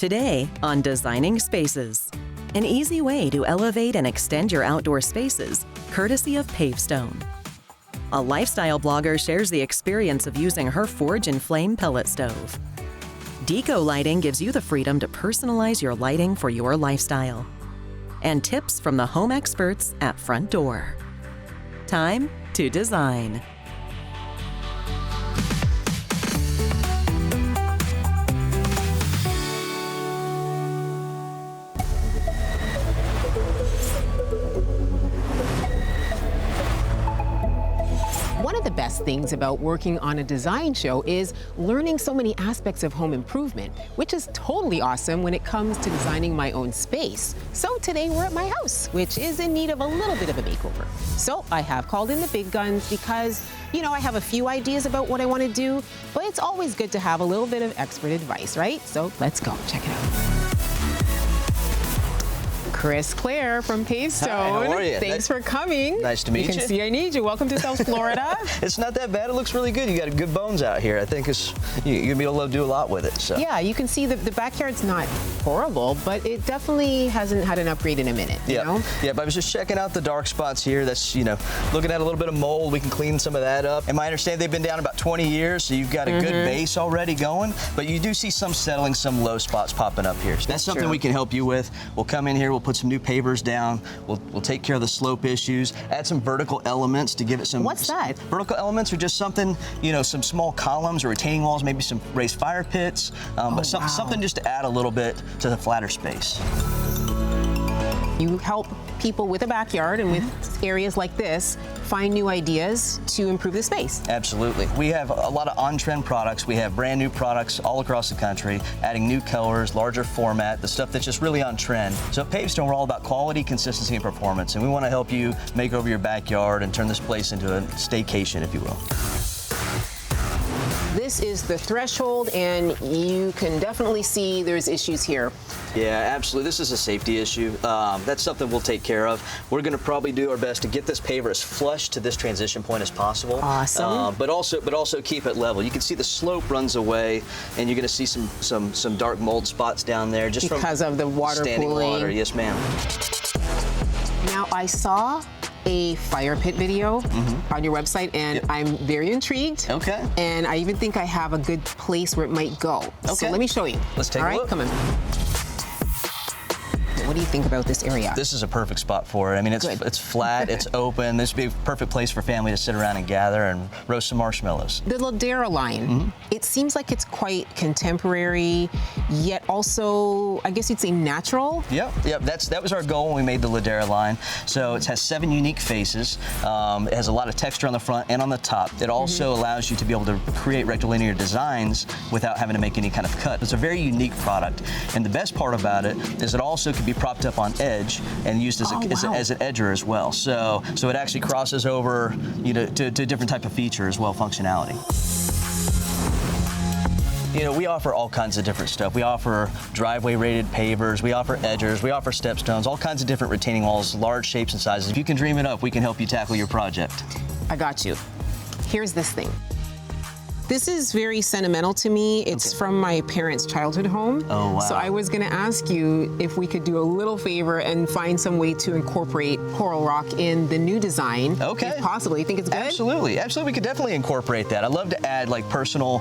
Today on Designing Spaces, an easy way to elevate and extend your outdoor spaces, courtesy of Pavestone. A lifestyle blogger shares the experience of using her Forge and Flame pellet stove. Deako Lighting gives you the freedom to personalize your lighting for your lifestyle. And tips from the home experts at Front Door. Time to design. One of the best things about working on a design show is learning so many aspects of home improvement, which is totally awesome when it comes to designing my own space. So today we're at my house, which is in need of a little bit of a makeover. So I have called in the big guns because, I have a few ideas about what I want to do, but it's always good to have a little bit of expert advice, right? So let's go, check it out. Chris Clare from Pavestone. Hi, how are you? Thanks for coming. Nice to meet you. You can see I need you. Welcome to South Florida. It's not that bad. It looks really good. You got good bones out here. I think you're gonna be able to do a lot with it. So. Yeah, you can see the backyard's not horrible, but it definitely hasn't had an upgrade in a minute. Yeah, but I was just checking out the dark spots here. That's looking at a little bit of mold. We can clean some of that up. And I understand they've been down about 20 years, so you've got a good base already going. But you do see some settling, some low spots popping up here. So that's something we can help you with. We'll come in here. We'll put some new pavers down. We'll take care of the slope issues, add some vertical elements to give it some... What's that? Vertical elements are just something, some small columns or retaining walls, maybe some raised fire pits, but something just to add a little bit to the flatter space. You help people with a backyard and with areas like this find new ideas to improve the space. Absolutely. We have a lot of on-trend products. We have brand new products all across the country, adding new colors, larger format, the stuff that's just really on trend. So at Pavestone, we're all about quality, consistency, and performance, and we want to help you make over your backyard and turn this place into a staycation, if you will. This is the threshold, and you can definitely see there's issues here. Yeah, absolutely. This is a safety issue. That's something we'll take care of. We're going to probably do our best to get this paver as flush to this transition point as possible. Awesome. But also keep it level. You can see the slope runs away, and you're going to see some dark mold spots down there just because of the water standing pooling. water. Yes, ma'am. Now I saw a fire pit video on your website, and I'm very intrigued. Okay. And I even think I have a good place where it might go. Okay. So let me show you. Let's take a look. All right, come on. What do you think about this area? This is a perfect spot for it. I mean, it's flat, it's open. This would be a perfect place for family to sit around and gather and roast some marshmallows. The Ladera line, it seems like it's quite contemporary, yet also, I guess you'd say natural? Yep. That was our goal when we made the Ladera line. So it has 7 unique faces. It has a lot of texture on the front and on the top. It also allows you to be able to create rectilinear designs without having to make any kind of cut. It's a very unique product. And the best part about it is it also can be propped up on edge and used as, as an edger as well. So it actually crosses over to a different type of feature as well, functionality. We offer all kinds of different stuff. We offer driveway rated pavers, we offer edgers, we offer stepstones, all kinds of different retaining walls, large shapes and sizes. If you can dream it up, we can help you tackle your project. I got you. Here's this thing. This is very sentimental to me. It's from my parents' childhood home. Oh, wow. So I was gonna ask you if we could do a little favor and find some way to incorporate coral rock in the new design. Okay. If possible. You think it's good? Absolutely. We could definitely incorporate that. I love to add like personal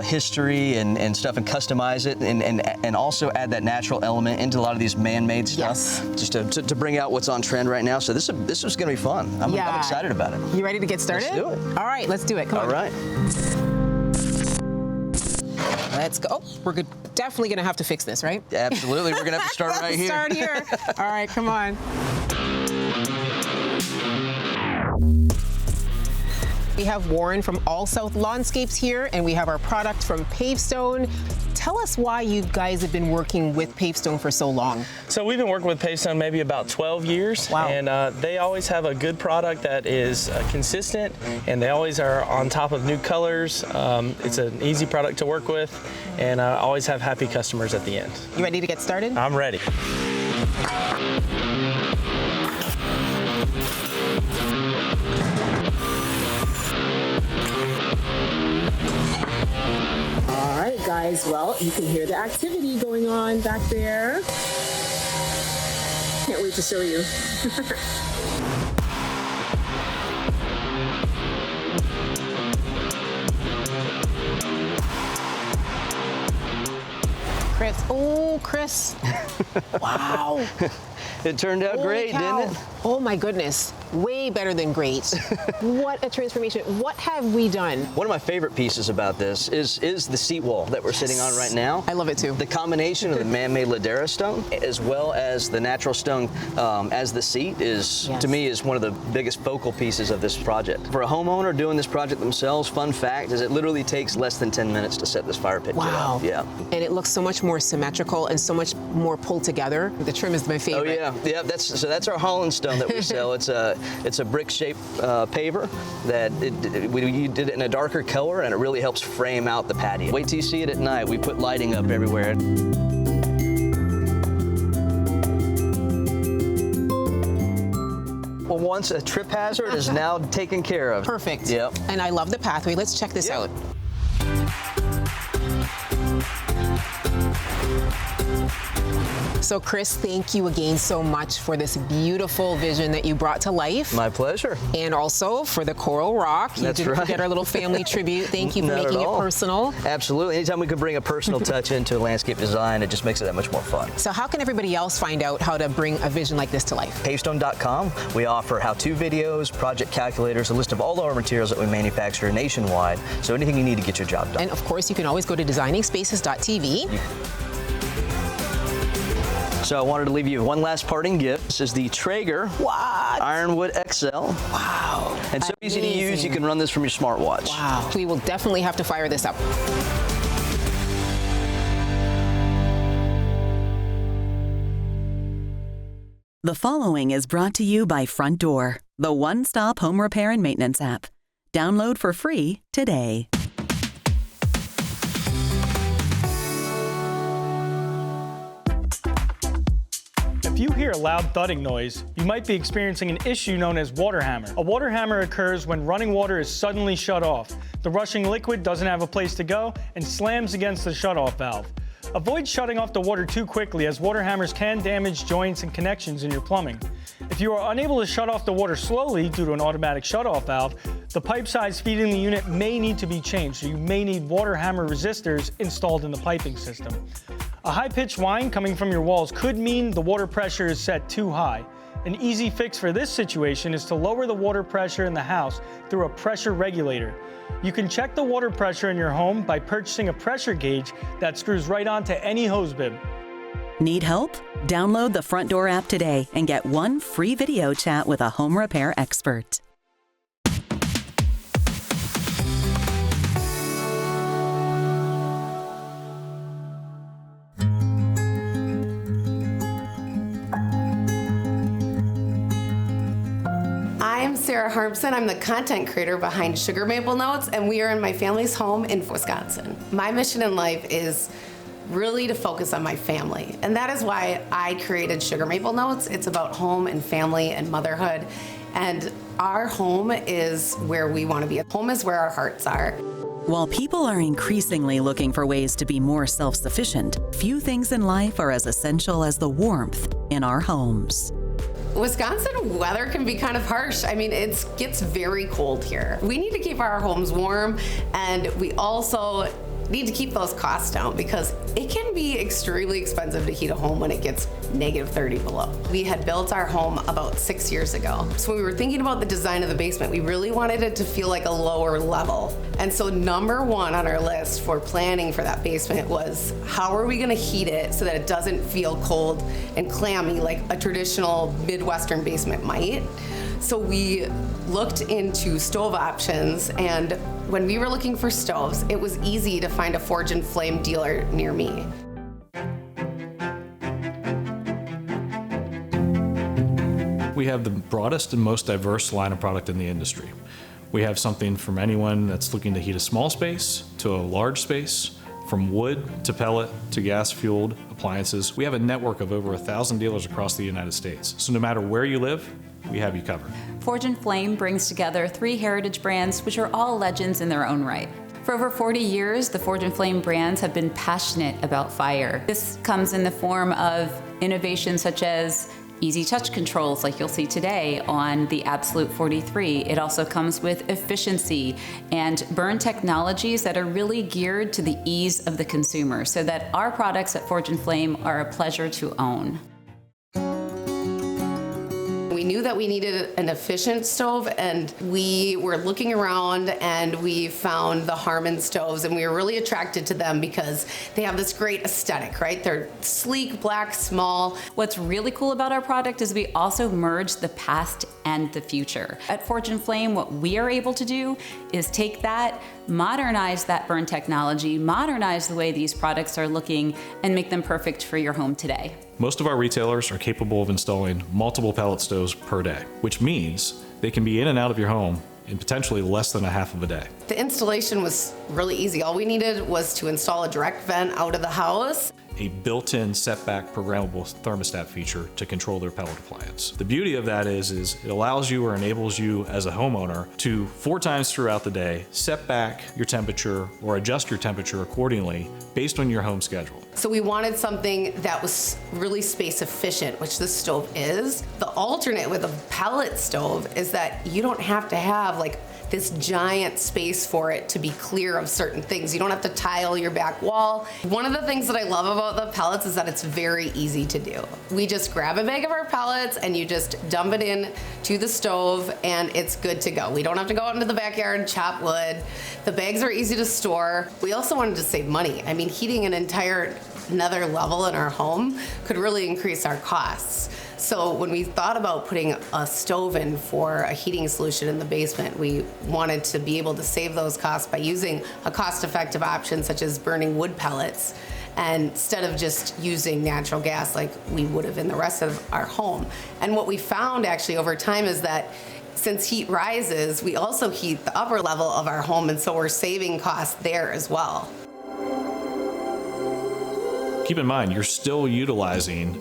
history and stuff and customize it and also add that natural element into a lot of these man-made stuff. Yes. Just to bring out what's on trend right now. So this is gonna be fun. I'm excited about it. You ready to get started? Let's do it. All right, let's do it. Come on. All right. Let's go. Oh, we're definitely gonna have to fix this, right? Absolutely. We're gonna have to start right here. Start here. All right, come on. We have Warren from All South Lawnscapes here, and we have our product from Pavestone. Tell us why you guys have been working with Pavestone for so long. So we've been working with Pavestone maybe about 12 years. Wow. And they always have a good product that is consistent, and they always are on top of new colors. It's an easy product to work with, and always have happy customers at the end. You ready to get started? I'm ready. guys, well, you can hear the activity going on back there. Can't wait to show you. Chris, oh, Chris. Wow. It turned out great, didn't it? Oh my goodness, way better than great. What a transformation. What have we done? One of my favorite pieces about this is the seat wall that we're sitting on right now. I love it too. The combination of the man-made Ladera stone as well as the natural stone as the seat is, to me, is one of the biggest focal pieces of this project. For a homeowner doing this project themselves, fun fact is it literally takes less than 10 minutes to set this fire pit kit up. Yeah. And it looks so much more symmetrical and so much more pulled together. The trim is my favorite. Oh yeah, yeah. That's our Holland stone that we sell. It's a brick-shaped paver that we did it in a darker color, and it really helps frame out the patio. Wait till you see it at night. We put lighting up everywhere. Well, once a trip hazard is now taken care of. Perfect. Yep. And I love the pathway. Let's check this out. So Chris, thank you again so much for this beautiful vision that you brought to life. My pleasure. And also for the coral rock. You didn't forget our little family tribute. Thank you for making it personal. Absolutely. Anytime we can bring a personal touch into landscape design, it just makes it that much more fun. So how can everybody else find out how to bring a vision like this to life? Pavestone.com. We offer how-to videos, project calculators, a list of all our materials that we manufacture nationwide. So anything you need to get your job done. And of course, you can always go to designingspaces.tv. So I wanted to leave you one last parting gift. This is the Traeger Ironwood XL. Wow. And so easy to use, you can run this from your smartwatch. Wow. We will definitely have to fire this up. The following is brought to you by Front Door, the one-stop home repair and maintenance app. Download for free today. If you hear a loud thudding noise, you might be experiencing an issue known as water hammer. A water hammer occurs when running water is suddenly shut off. The rushing liquid doesn't have a place to go and slams against the shutoff valve. Avoid shutting off the water too quickly, as water hammers can damage joints and connections in your plumbing. If you are unable to shut off the water slowly due to an automatic shutoff valve, the pipe size feeding the unit may need to be changed, so you may need water hammer resistors installed in the piping system. A high-pitched whine coming from your walls could mean the water pressure is set too high. An easy fix for this situation is to lower the water pressure in the house through a pressure regulator. You can check the water pressure in your home by purchasing a pressure gauge that screws right onto any hose bib. Need help? Download the Front Door app today and get one free video chat with a home repair expert. I'm Sarah Harmson. I'm the content creator behind Sugar Maple Notes, and we are in my family's home in Wisconsin. My mission in life is really to focus on my family, and that is why I created Sugar Maple Notes. It's about home and family and motherhood, and our home is where we want to be. Home is where our hearts are. While people are increasingly looking for ways to be more self-sufficient, few things in life are as essential as the warmth in our homes. Wisconsin weather can be kind of harsh. I mean, it gets very cold here. We need to keep our homes warm, and we also need to keep those costs down because it can be extremely expensive to heat a home when it gets -30 below. We had built our home about 6 years ago. So when we were thinking about the design of the basement, we really wanted it to feel like a lower level. And so #1 on our list for planning for that basement was how are we gonna heat it so that it doesn't feel cold and clammy like a traditional Midwestern basement might. So we looked into stove options, and when we were looking for stoves, it was easy to find a Forge and Flame dealer near me. We have the broadest and most diverse line of product in the industry. We have something from anyone that's looking to heat a small space to a large space, from wood to pellet to gas-fueled appliances. We have a network of over 1,000 dealers across the United States. So no matter where you live, we have you covered. Forge and Flame brings together 3 heritage brands, which are all legends in their own right. For over 40 years, the Forge and Flame brands have been passionate about fire. This comes in the form of innovations such as easy touch controls like you'll see today on the Absolute 43. It also comes with efficiency and burn technologies that are really geared to the ease of the consumer, so that our products at Forge and Flame are a pleasure to own. We knew that we needed an efficient stove, and we were looking around and we found the Harmon stoves, and we were really attracted to them because they have this great aesthetic, right? They're sleek, black, small. What's really cool about our product is we also merge the past and the future. At Forge and Flame, what we are able to do is take that, modernize that burn technology, modernize the way these products are looking, and make them perfect for your home today. Most of our retailers are capable of installing multiple pellet stoves per day, which means they can be in and out of your home in potentially less than a half of a day. The installation was really easy. All we needed was to install a direct vent out of the house. A built-in setback programmable thermostat feature to control their pellet appliance. The beauty of that is it allows you or enables you as a homeowner to 4 times throughout the day set back your temperature or adjust your temperature accordingly based on your home schedule. So we wanted something that was really space efficient, which this stove is. The alternate with a pellet stove is that you don't have to have like this giant space for it to be clear of certain things. You don't have to tile your back wall. One of the things that I love about the pellets is that it's very easy to do. We just grab a bag of our pellets and you just dump it in to the stove and it's good to go. We don't have to go out into the backyard and chop wood. The bags are easy to store. We also wanted to save money. I mean, heating another level in our home could really increase our costs. So when we thought about putting a stove in for a heating solution in the basement, we wanted to be able to save those costs by using a cost-effective option such as burning wood pellets, and instead of just using natural gas like we would have in the rest of our home. And what we found actually over time is that since heat rises, we also heat the upper level of our home, and so we're saving costs there as well. Keep in mind, you're still utilizing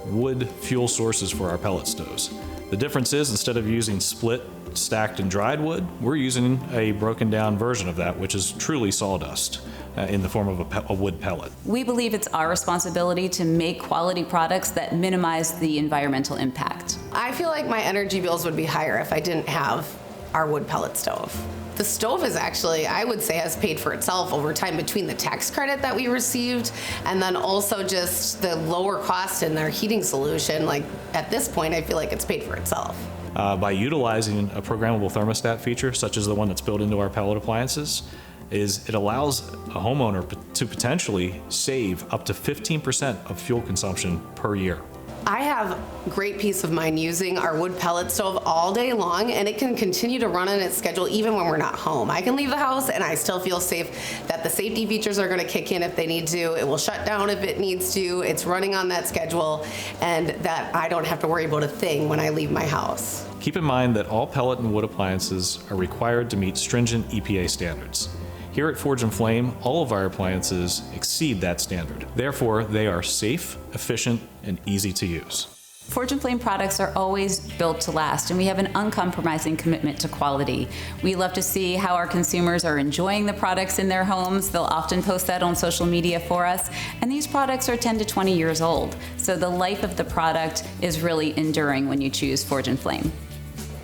wood fuel sources for our pellet stoves. The difference is, instead of using split, stacked, and dried wood, we're using a broken down version of that, which is truly sawdust in the form of a wood pellet. We believe it's our responsibility to make quality products that minimize the environmental impact. I feel like my energy bills would be higher if I didn't have our wood pellet stove. The stove is actually, I would say, has paid for itself over time between the tax credit that we received and then also just the lower cost in their heating solution. Like at this point, I feel like it's paid for itself. By utilizing a programmable thermostat feature, such as the one that's built into our pellet appliances, it allows a homeowner to potentially save up to 15% of fuel consumption per year. I have great peace of mind using our wood pellet stove all day long, and it can continue to run on its schedule even when we're not home. I can leave the house and I still feel safe that the safety features are going to kick in if they need to. It will shut down if it needs to. It's running on that schedule, and that I don't have to worry about a thing when I leave my house. Keep in mind that all pellet and wood appliances are required to meet stringent EPA standards. Here at Forge and Flame, all of our appliances exceed that standard. Therefore, they are safe, efficient, and easy to use. Forge and Flame products are always built to last, and we have an uncompromising commitment to quality. We love to see how our consumers are enjoying the products in their homes. They'll often post that on social media for us, and these products are 10 to 20 years old. So the life of the product is really enduring when you choose Forge and Flame.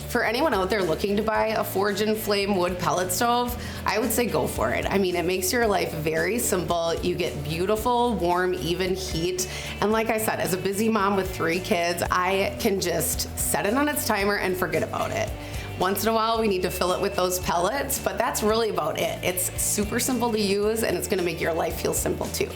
For anyone out there looking to buy a Forge and Flame wood pellet stove, I would say go for it. I mean, it makes your life very simple. You get beautiful, warm, even heat. And like I said, as a busy mom with 3 kids, I can just set it on its timer and forget about it. Once in a while, we need to fill it with those pellets, but that's really about it. It's super simple to use, and it's gonna make your life feel simple too.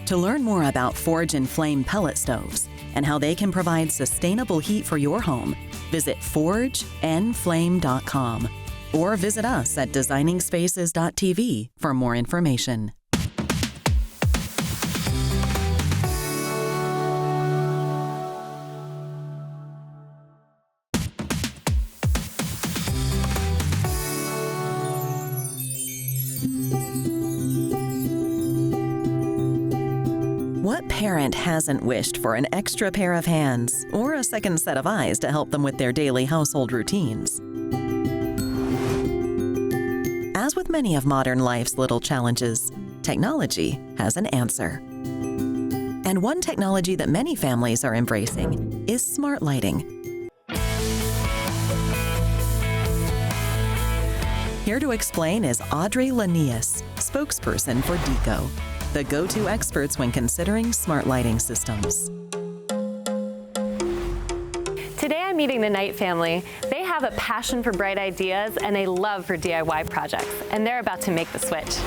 To learn more about Forge and Flame pellet stoves and how they can provide sustainable heat for your home, visit forgeandflame.com or visit us at designingspaces.tv for more information. What parent hasn't wished for an extra pair of hands or a second set of eyes to help them with their daily household routines? As with many of modern life's little challenges, technology has an answer. And one technology that many families are embracing is smart lighting. Here to explain is Audrey Linnaeus, spokesperson for Deako, the go-to experts when considering smart lighting systems. Today I'm meeting the Knight family. They have a passion for bright ideas and a love for DIY projects, and they're about to make the switch.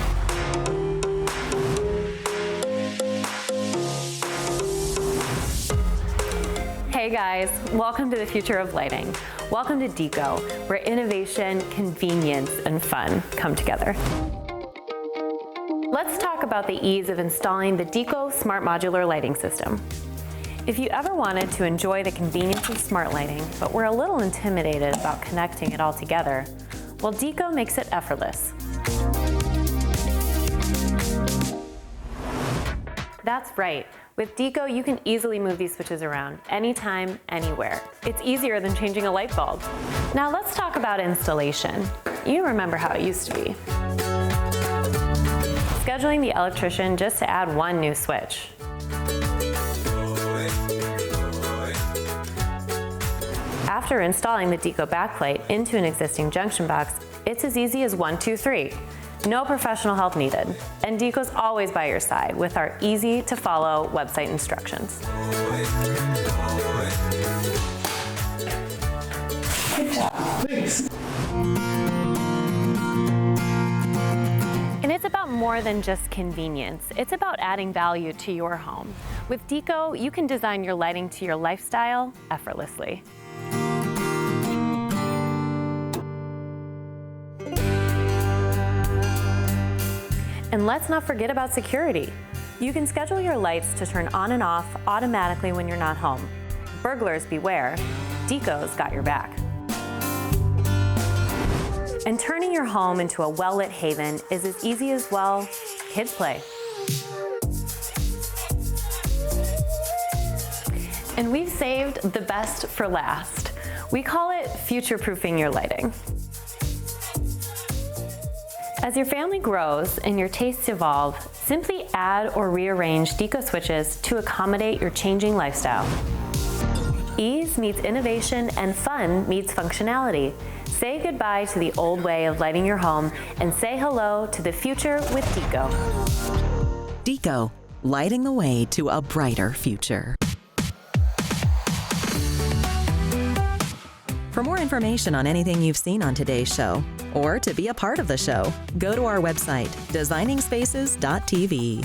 Hey guys, welcome to the future of lighting. Welcome to Deako, where innovation, convenience, and fun come together. Let's talk about the ease of installing the Deako Smart Modular Lighting System. If you ever wanted to enjoy the convenience of smart lighting, but were a little intimidated about connecting it all together, well, Deako makes it effortless. That's right. With Deako, you can easily move these switches around anytime, anywhere. It's easier than changing a light bulb. Now let's talk about installation. You remember how it used to be. Scheduling the electrician just to add one new switch. After installing the Deako backplate into an existing junction box, it's as easy as 1, 2, 3. No professional help needed. And Deako's always by your side with our easy-to-follow website instructions. Good job. Thanks. And it's about more than just convenience. It's about adding value to your home. With Deako, you can design your lighting to your lifestyle effortlessly. And let's not forget about security. You can schedule your lights to turn on and off automatically when you're not home. Burglars beware, Deako's got your back. And turning your home into a well-lit haven is as easy as, well, kids play. And we've saved the best for last. We call it future-proofing your lighting. As your family grows and your tastes evolve, simply add or rearrange Deako switches to accommodate your changing lifestyle. Ease meets innovation and fun meets functionality. Say goodbye to the old way of lighting your home and say hello to the future with Deako. Deako, lighting the way to a brighter future. For more information on anything you've seen on today's show, or to be a part of the show, go to our website, designingspaces.tv.